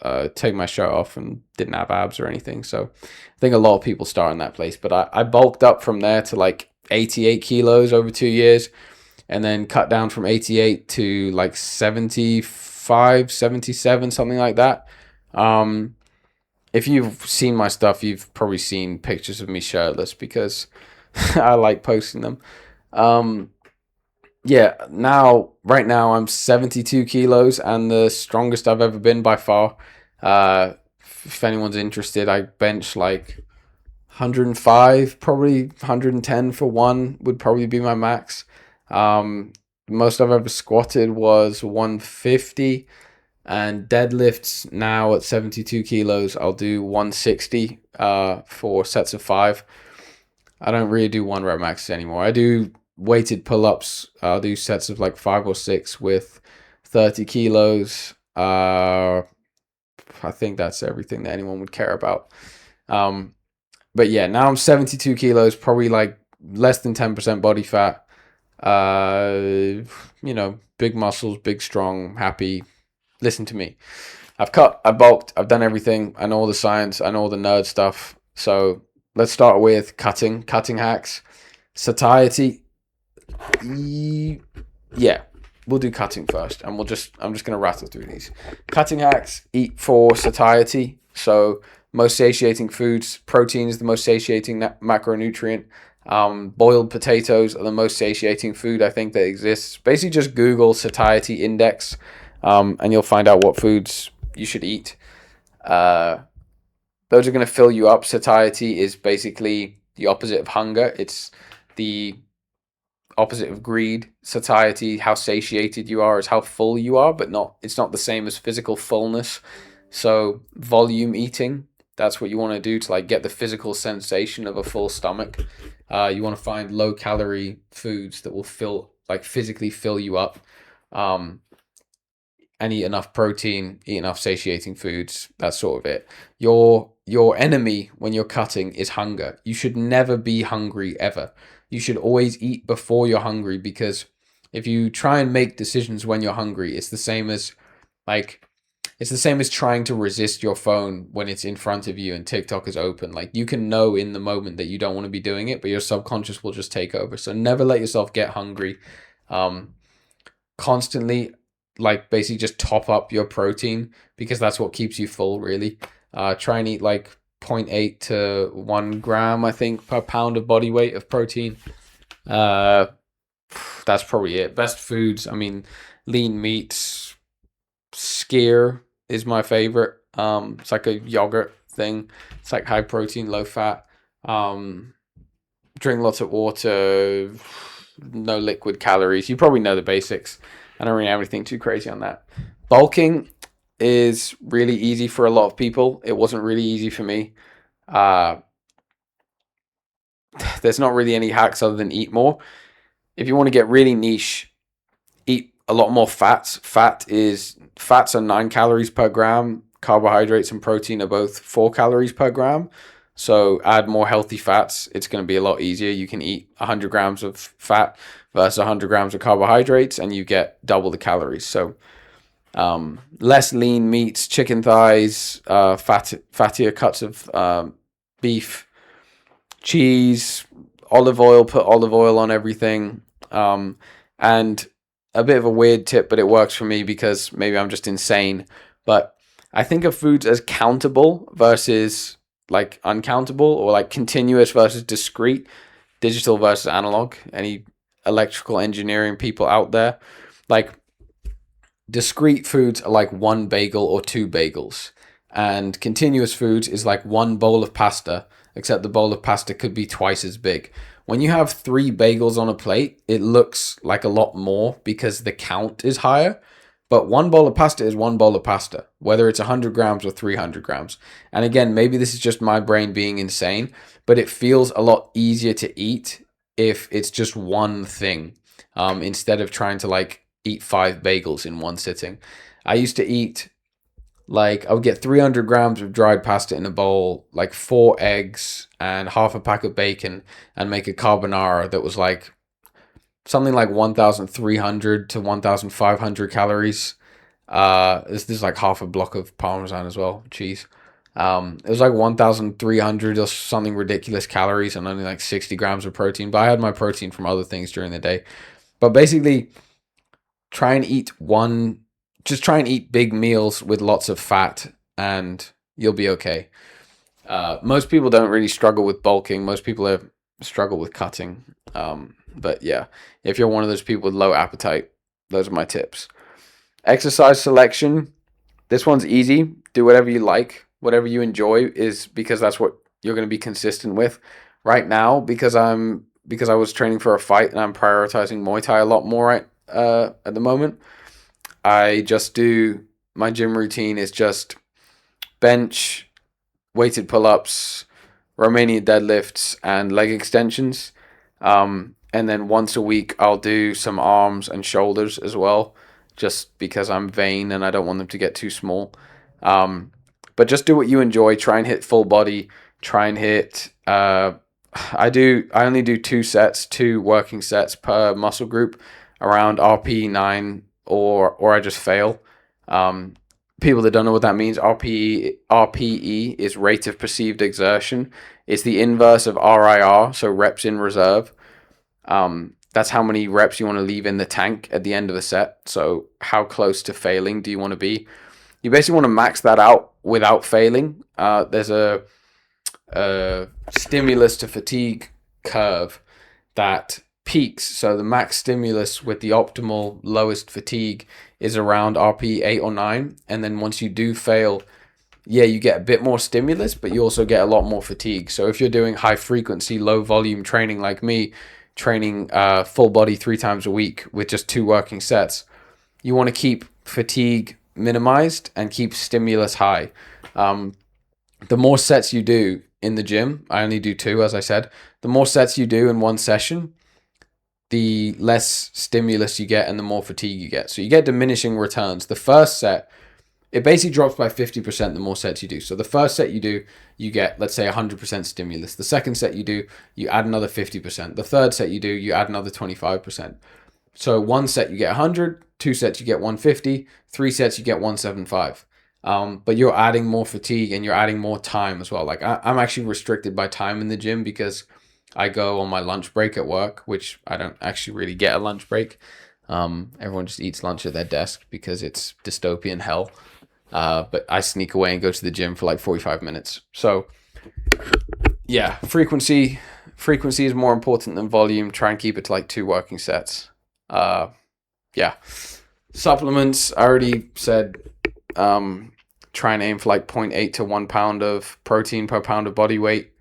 I take my shirt off and didn't have abs or anything. So I think a lot of people start in that place. But I bulked up from there to like 88 kilos over 2 years, and then cut down from 88 to like 75, 77, something like that. Um, if you've seen my stuff, you've probably seen pictures of me shirtless because I like posting them. Um, yeah, right now, I'm 72 kilos and the strongest I've ever been by far. If anyone's interested, I bench like 105, probably 110 for one would probably be my max. Most I've ever squatted was 150, and deadlifts now at 72 kilos, I'll do 160 for sets of five. I don't really do one rep maxes anymore. I do weighted pull ups. I'll do sets of like 5 or 6 with 30 kilos. I think that's everything that anyone would care about. Um, but yeah, now I'm 72 kilos, probably like less than 10% body fat. Big muscles, big, strong, happy. Listen to me. I've cut, I've bulked, I've done everything. I know all the science, I know all the nerd stuff. So let's start with cutting hacks. Satiety. Yeah, we'll do cutting first, and I'm just gonna rattle through these. Cutting hacks. Eat for satiety. So most satiating foods. Protein is the most satiating macronutrient. Boiled potatoes are the most satiating food I think that exists. Basically, just Google satiety index, and you'll find out what foods you should eat. Uh, those are going to fill you up. Satiety is basically the opposite of hunger. It's the opposite of greed. Satiety, how satiated you are, is how full you are, but it's not the same as physical fullness. So volume eating, that's what you want to do to like get the physical sensation of a full stomach. You want to find low calorie foods that will physically fill you up. And eat enough protein, eat enough satiating foods. That's sort of it. Your enemy when you're cutting is hunger. You should never be hungry ever. You should always eat before you're hungry, because if you try and make decisions when you're hungry, like it's the same as trying to resist your phone when it's in front of you and TikTok is open. Like, you can know in the moment that you don't want to be doing it, but your subconscious will just take over. So never let yourself get hungry. Constantly, like, basically just top up your protein, because that's what keeps you full, really. Try and eat like 0.8 to 1 gram, I think, per pound of body weight of protein. That's probably it. Best foods, I mean, lean meats. Skyr is my favorite. It's like a yogurt thing. It's like high protein, low fat. Drink lots of water. No liquid calories. You probably know the basics. I don't really have anything too crazy on that. Bulking is really easy for a lot of people. It wasn't really easy for me. Uh, there's not really any hacks other than eat more. If you want to get really niche, eat a lot more fats. Fats are 9 calories per gram. Carbohydrates and protein are both 4 calories per gram. So add more healthy fats. It's going to be a lot easier. You can eat 100 grams of fat versus 100 grams of carbohydrates, and you get double the calories. So less lean meats, chicken thighs, fattier cuts of beef, cheese, olive oil. Put olive oil on everything. And a bit of a weird tip, but it works for me because maybe I'm just insane. But I think of foods as countable versus like uncountable, or like continuous versus discrete, digital versus analog. Any electrical engineering people out there? Like, discrete foods are like 1 bagel or 2 bagels, and continuous foods is like 1 bowl of pasta except the bowl of pasta could be twice as big. When you have 3 bagels on a plate, it looks like a lot more because the count is higher. But one bowl of pasta is one bowl of pasta, whether it's 100 grams or 300 grams. And again, maybe this is just my brain being insane, but it feels a lot easier to eat if it's just one thing, instead of trying to like eat 5 bagels in one sitting. I used to eat I would get 300 grams of dried pasta in a bowl, like 4 eggs and half a pack of bacon, and make a carbonara that was like something like 1,300 to 1,500 calories. This is like half a block of parmesan as well, cheese. It was like 1,300 or something ridiculous calories and only like 60 grams of protein. But I had my protein from other things during the day. But basically, try and eat one, just try and eat big meals with lots of fat, and you'll be okay. Most people don't really struggle with bulking. Most people struggle with cutting. But yeah, if you're one of those people with low appetite, those are my tips. Exercise selection. This one's easy. Do whatever you like, whatever you enjoy, is because that's what you're going to be consistent with. Right now, because I was training for a fight and I'm prioritizing Muay Thai a lot more at the moment. I just do my gym routine is just bench, weighted pull-ups, Romanian deadlifts, and leg extensions. And then once a week, I'll do some arms and shoulders as well, just because I'm vain and I don't want them to get too small. But just do what you enjoy. Try and hit full body. Try and hit. I only do 2 working sets per muscle group around RPE 9, or I just fail. People that don't know what that means, RPE is rate of perceived exertion. It's the inverse of RIR, so reps in reserve. That's how many reps you want to leave in the tank at the end of the set. So how close to failing do you want to be? You basically want to max that out without failing. There's a stimulus to fatigue curve that peaks. So the max stimulus with the optimal lowest fatigue is around RP 8 or 9. And then once you do fail, yeah, you get a bit more stimulus, but you also get a lot more fatigue. So if you're doing high frequency, low volume training like me, training full body 3 times a week with just 2 working sets, you want to keep fatigue minimized and keep stimulus high. The more sets you do in the gym, I only do 2, as I said, the more sets you do in one session, the less stimulus you get and the more fatigue you get. So you get diminishing returns. The first set, it basically drops by 50% the more sets you do. So the first set you do, you get, let's say, 100% stimulus. The second set you do, you add another 50%. The third set you do, you add another 25%. So 1 set you get 100, 2 sets you get 150, 3 sets you get 175. But you're adding more fatigue and you're adding more time as well. Like I'm actually restricted by time in the gym because I go on my lunch break at work, which I don't actually really get a lunch break. Everyone just eats lunch at their desk because it's dystopian hell. But I sneak away and go to the gym for like 45 minutes. So yeah, frequency is more important than volume. Try and keep it to like 2 working sets. Yeah. Supplements, I already said, try and aim for like 0.8 to 1 pound of protein per pound of body weight.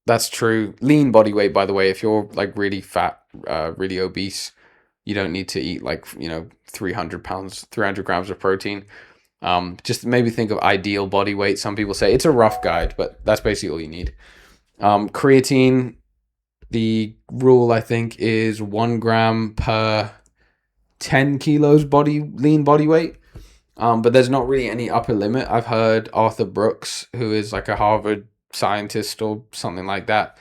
That's true. Lean body weight, by the way, if you're like really fat, really obese, you don't need to eat like, 300 grams of protein. Just maybe think of ideal body weight. Some people say it's a rough guide, but that's basically all you need. Creatine, the rule I think is 1 gram per 10 kilos lean body weight. But there's not really any upper limit. I've heard Arthur Brooks, who is like a Harvard scientist or something like that.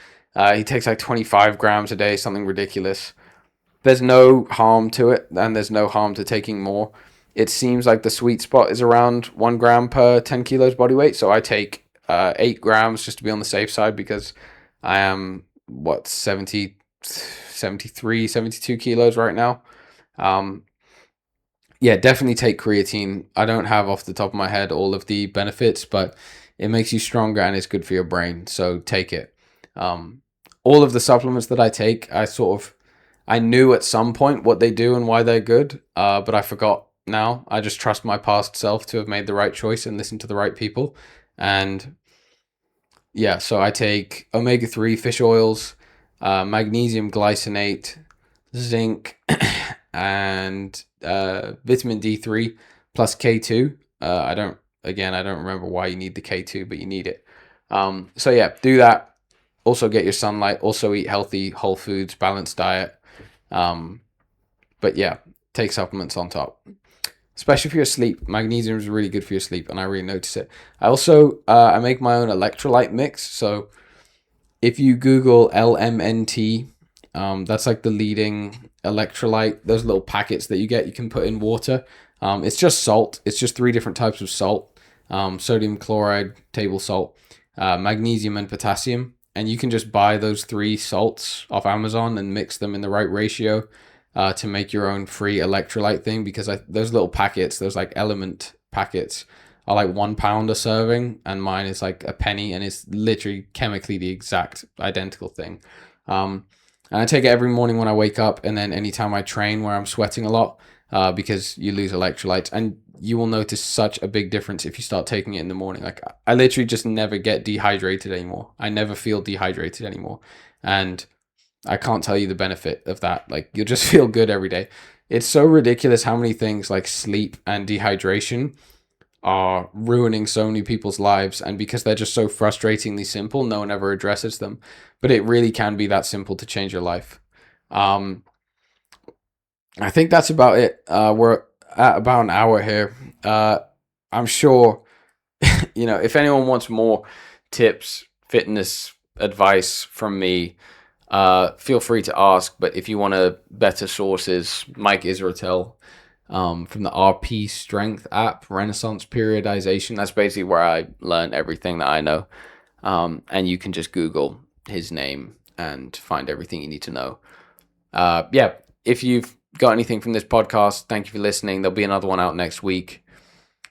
He takes like 25 grams a day, something ridiculous. There's no harm to it, and there's no harm to taking more. It seems like the sweet spot is around 1 gram per 10 kilos body weight. So I take 8 grams just to be on the safe side because I am, 73, 72 kilos right now. Yeah, definitely take creatine. I don't have off the top of my head all of the benefits, but it makes you stronger and it's good for your brain. So take it. All of the supplements that I take, I knew at some point what they do and why they're good, but I forgot now. I just trust my past self to have made the right choice and listened to the right people. And Yeah, so I take omega-3 fish oils, magnesium glycinate, zinc, and vitamin D3 plus K2. I don't remember why you need the K2, but you need it. So yeah, do that. Also get your sunlight. Also eat healthy, whole foods, balanced diet. Um, but yeah, take supplements on top, especially for your sleep. Magnesium is really good for your sleep, and I really notice it. I also I make my own electrolyte mix. So if you Google LMNT, that's like the leading electrolyte. Those little packets that you get, you can put in water. It's just salt. It's just three different types of salt: sodium chloride, table salt, magnesium, and potassium. And you can just buy those three salts off Amazon and mix them in the right ratio to make your own free electrolyte thing. Because those little packets, those like element packets, are like £1 a serving, and mine is like a penny, and it's literally chemically the exact identical thing. And I take it every morning when I wake up, and then anytime I train where I'm sweating a lot, because you lose electrolytes, and you will notice such a big difference if you start taking it in the morning. Like I literally just never get dehydrated anymore. I never feel dehydrated anymore, and I can't tell you the benefit of that. Like you'll just feel good every day. It's so ridiculous how many things like sleep and dehydration are ruining so many people's lives, and because they're just so frustratingly simple, no one ever addresses them. But it really can be that simple to change your life. um I think that's about it. We're at about an hour here. I'm sure if anyone wants more tips, fitness advice from me, feel free to ask. But if you want better sources, Mike Israetel, from the RP Strength app, Renaissance Periodization. That's basically where I learned everything that I know. And you can just Google his name and find everything you need to know. Yeah, if you've got anything from this podcast, thank you for listening. There'll be another one out next week.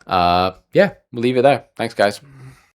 Yeah, we'll leave it there. Thanks, guys.